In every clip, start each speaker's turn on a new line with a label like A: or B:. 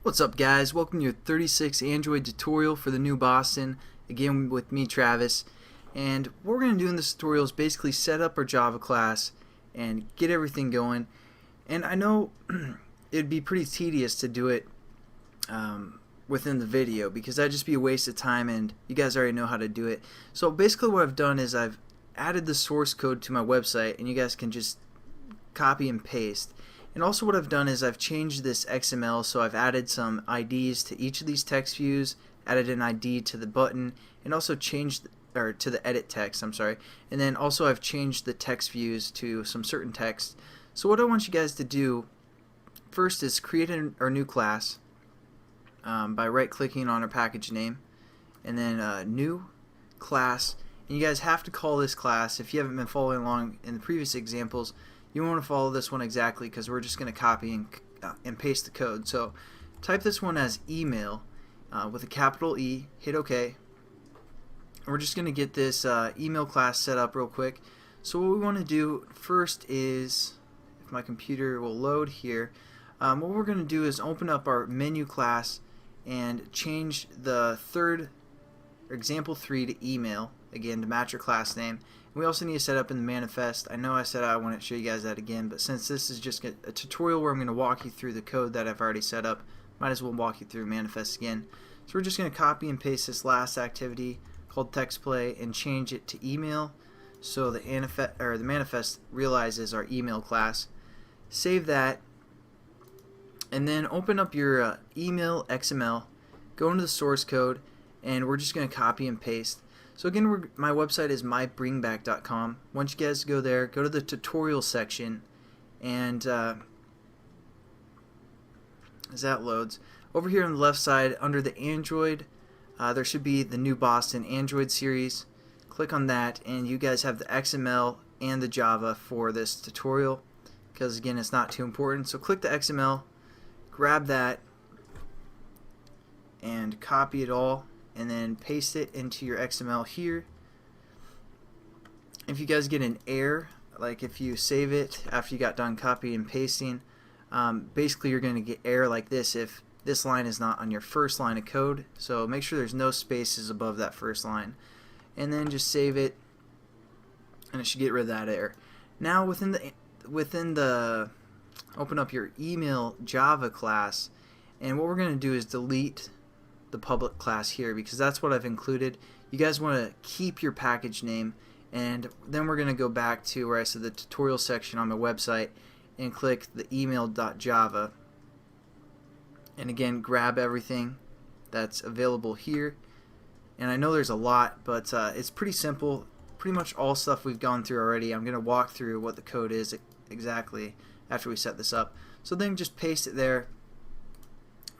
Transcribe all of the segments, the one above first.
A: What's up, guys? Welcome to your 36 Android tutorial for the new Boston. Again with me, Travis. And what we're going to do in this tutorial is basically set up our Java class and get everything going. And I know it'd be pretty tedious to do it within the video because that'd just be a waste of time, and you guys already know how to do it. So basically what I've done is I've added the source code to my website, and you guys can just copy and paste. And also what I've done is I've changed this XML, so I've added some IDs to each of these text views, added an ID to the button, and also changed, or to the edit text, I'm sorry. And then also I've changed the text views to some certain text. So what I want you guys to do first is create our new class by right-clicking on our package name, and then new class. And you guys have to call this class, if you haven't been following along in the previous examples, you want to follow this one exactly because we're just going to copy and paste the code. So type this one as email with a capital E, hit OK. And we're just going to get this email class set up real quick. So what we want to do first is, if my computer will load here, what we're going to do is open up our menu class and change the example 3 to email, again to match your class name. We also need to set up in the manifest. I know I said I want to show you guys that again, but since this is just a tutorial where I'm going to walk you through the code that I've already set up, might as well walk you through manifest again. So we're just going to copy and paste this last activity called text play and change it to email, so the manifest realizes our email class. Save that, and then open up your email XML, go into the source code, and we're just going to copy and paste. So again, my website is mybringback.com. Once you guys go there, go to the tutorial section, and as that loads, over here on the left side under the Android, there should be the new Boston Android series. Click on that, and you guys have the XML and the Java for this tutorial, because again, it's not too important. So click the XML, grab that, and copy it all, and then paste it into your XML here. If you guys get an error, like if you save it after you got done copying and pasting, basically you're going to get error like this if this line is not on your first line of code. So make sure there's no spaces above that first line, and then just save it, and it should get rid of that error. Now within the open up your email Java class, and what we're going to do is delete the public class here because that's what I've included. You guys want to keep your package name, and then we're going to go back to where I said the tutorial section on my website and click the email.java, and again grab everything that's available here. And I know there's a lot, but it's pretty simple, pretty much all stuff we've gone through already. I'm going to walk through what the code is exactly after we set this up. So then just paste it there,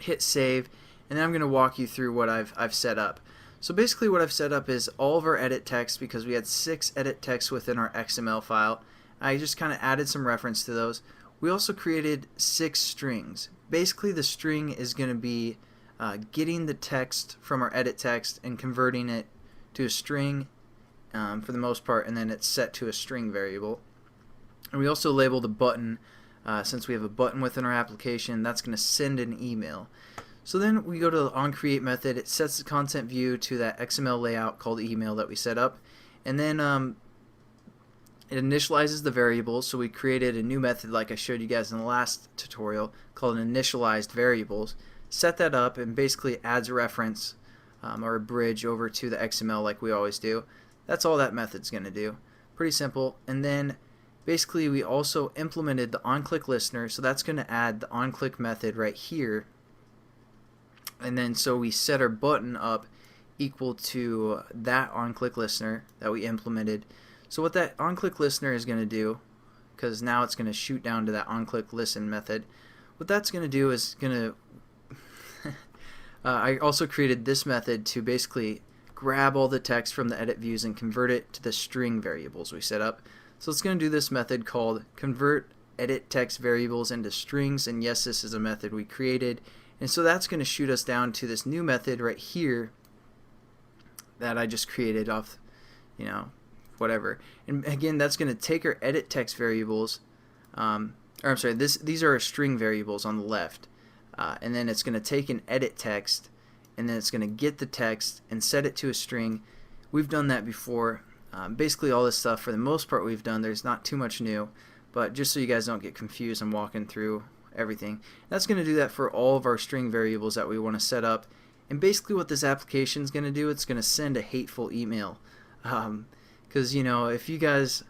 A: hit save, and then I'm going to walk you through what I've set up. So basically what I've set up is all of our edit text, because we had 6 edit texts within our XML file. I just kind of added some reference to those. We also created 6 strings. Basically the string is going to be getting the text from our edit text and converting it to a string for the most part, and then it's set to a string variable. And we also labeled the button, since we have a button within our application, that's going to send an email. So then we go to the onCreate method. It sets the content view to that XML layout called email that we set up, and then it initializes the variables. So we created a new method like I showed you guys in the last tutorial called an initialized variables. Set that up and basically adds a reference or a bridge over to the XML like we always do. That's all that method's going to do. Pretty simple. And then basically we also implemented the onClick listener, so that's going to add the onClick method right here. And then so we set our button up equal to that onClick listener that we implemented. So what that onClick listener is going to do, because now it's going to shoot down to that onClick listen method, what that's going to do is going to I also created this method to basically grab all the text from the edit views and convert it to the string variables we set up. So it's going to do this method called convert edit text variables into strings, and yes, this is a method we created. And so that's going to shoot us down to this new method right here that I just created off, whatever. And again, that's going to take our edit text variables, or I'm sorry, these are our string variables on the left. and then it's going to take an edit text, and then it's going to get the text and set it to a string. We've done that before. Basically all this stuff for the most part we've done. There's not too much new, but just so you guys don't get confused, I'm walking through everything. That's going to do that for all of our string variables that we want to set up. And basically what this application is going to do, it's going to send a hateful email. Because you know, if you guys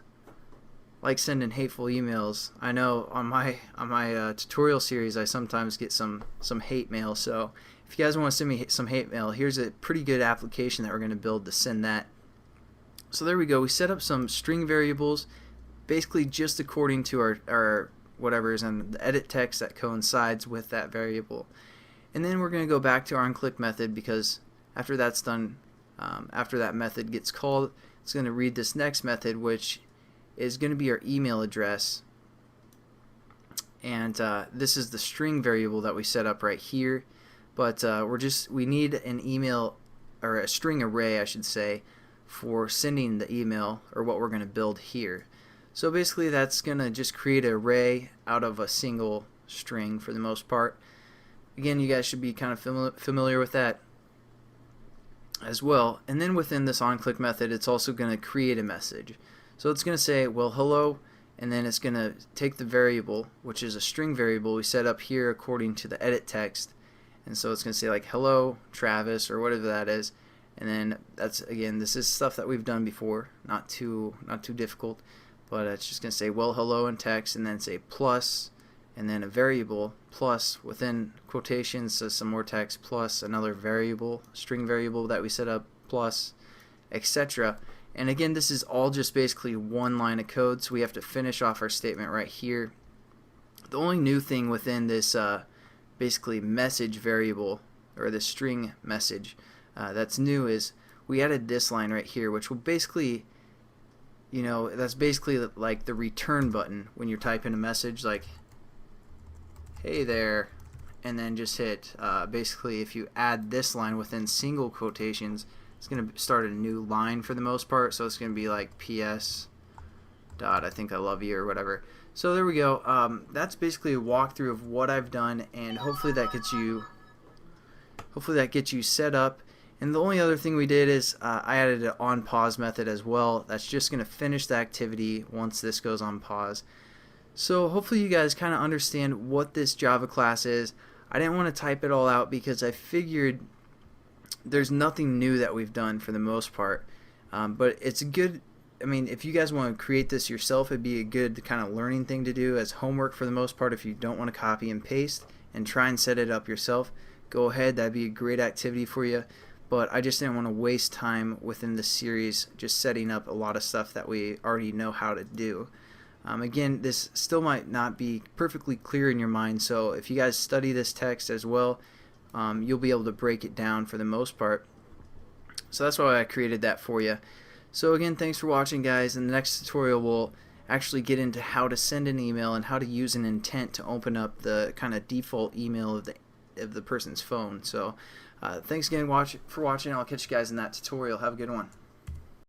A: like sending hateful emails, I know on my tutorial series I sometimes get some hate mail. So if you guys want to send me some hate mail, here's a pretty good application that we're going to build to send that. So there we go. We set up some string variables, basically just according to our whatever is in the edit text that coincides with that variable. And then we're going to go back to our onClick method, because after that's done, after that method gets called, it's going to read this next method, which is going to be our email address. And this is the string variable that we set up right here. But we need an email, or a string array I should say, for sending the email, or what we're going to build here. So basically that's going to just create an array out of a single string for the most part. Again, you guys should be kind of familiar with that as well. And then within this onClick method, it's also going to create a message. So it's going to say, well, hello, and then it's going to take the variable, which is a string variable we set up here according to the edit text. And so it's going to say like, hello Travis, or whatever that is. And then that's, again, this is stuff that we've done before, not too difficult, but it's just going to say, well, hello in text, and then say plus, and then a variable, plus within quotations, so some more text, plus another variable, string variable that we set up, plus, etc. And again, this is all just basically one line of code, so we have to finish off our statement right here. The only new thing within this basically message variable, or the string message, that's new, is we added this line right here, which will basically, you know, that's basically like the return button when you're typing a message, like, hey there, and then just hit, basically if you add this line within single quotations, it's going to start a new line for the most part. So it's going to be like PS dot I think I love you, or whatever. So there we go. That's basically a walkthrough of what I've done, and hopefully that gets you set up. And the only other thing we did is I added an onPause method as well. That's just going to finish the activity once this goes on pause. So hopefully you guys kind of understand what this Java class is. I didn't want to type it all out because I figured there's nothing new that we've done for the most part. But it's a good, I mean, if you guys want to create this yourself, it'd be a good kind of learning thing to do as homework for the most part. If you don't want to copy and paste and try and set it up yourself, go ahead. That'd be a great activity for you. But I just didn't want to waste time within the series just setting up a lot of stuff that we already know how to do. Again, this still might not be perfectly clear in your mind, so if you guys study this text as well, you'll be able to break it down for the most part. So that's why I created that for you. So again, thanks for watching, guys. In the next tutorial, we'll actually get into how to send an email and how to use an intent to open up the kind of default email of the person's phone. So thanks again for watching. I'll catch you guys in that tutorial. Have a good one.